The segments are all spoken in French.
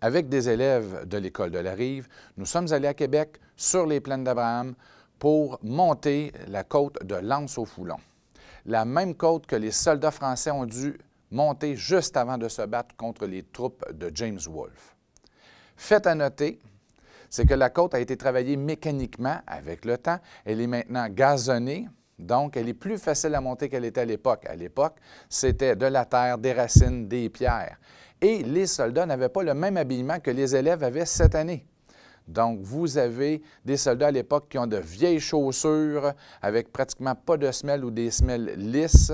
avec des élèves de l'École de la Rive, nous sommes allés à Québec, sur les plaines d'Abraham, pour monter la côte de l'Anse-au-Foulon. La même côte que les soldats français ont dû monter juste avant de se battre contre les troupes de James Wolfe. Fait à noter, c'est que la côte a été travaillée mécaniquement avec le temps. Elle est maintenant gazonnée, donc elle est plus facile à monter qu'elle était à l'époque. À l'époque, c'était de la terre, des racines, des pierres. Et les soldats n'avaient pas le même habillement que les élèves avaient cette année. Donc, vous avez des soldats à l'époque qui ont de vieilles chaussures avec pratiquement pas de semelles ou des semelles lisses.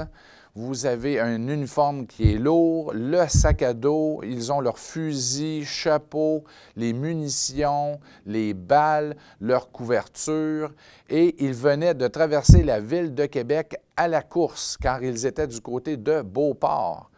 Vous avez un uniforme qui est lourd, le sac à dos, ils ont leurs fusils, chapeaux, les munitions, les balles, leur couverture. Et ils venaient de traverser la ville de Québec à la course, car ils étaient du côté de Beauport.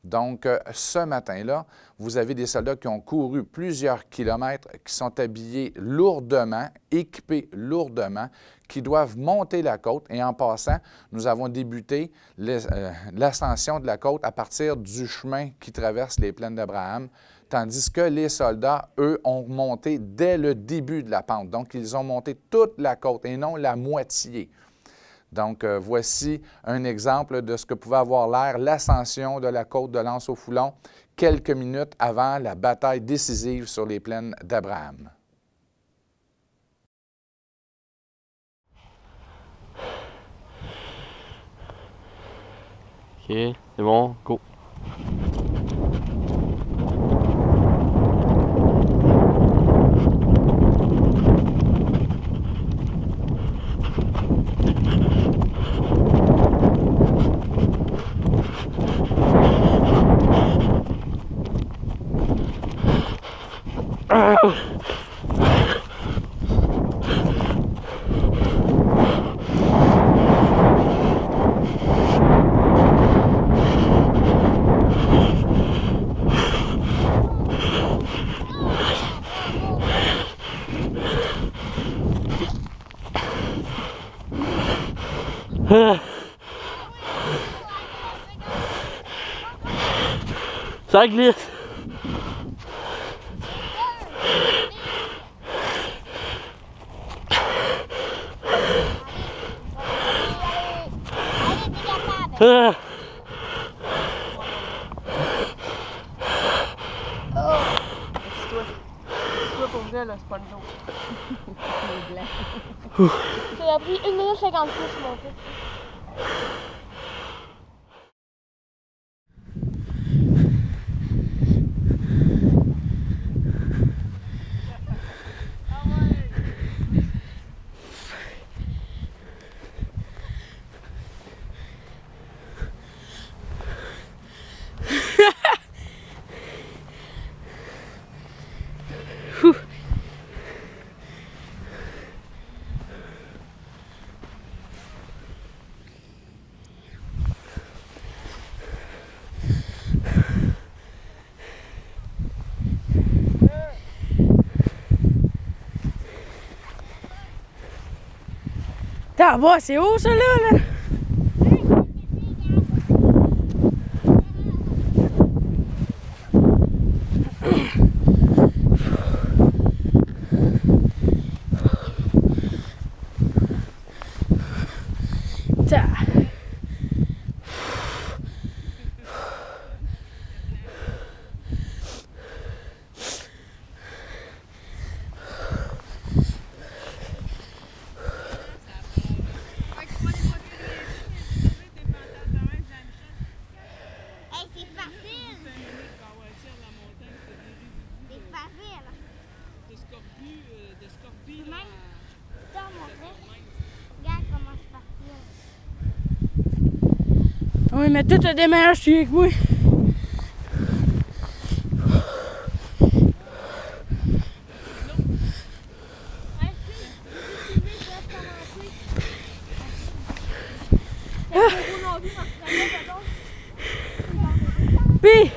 Donc, ce matin-là, vous avez des soldats qui ont couru plusieurs kilomètres, qui sont habillés lourdement, équipés lourdement, qui doivent monter la côte. Et en passant, nous avons débuté l'ascension de la côte à partir du chemin qui traverse les plaines d'Abraham, tandis que les soldats, eux, ont monté dès le début de la pente. Donc, ils ont monté toute la côte et non la moitié. Donc, voici un exemple de ce que pouvait avoir l'air l'ascension de la côte de l'Anse-au-Foulon quelques minutes avant la bataille décisive sur les plaines d'Abraham. Ok, c'est bon, go! Ça glisse! Ah. Toi pour vrai, là, c'est pas le jour. C'est blanc. Ça a pris 1 minute 56 mon fait. T'as bas, c'est haut ça là? Oui, mais tout a des meilleurs chiens que moi. Puis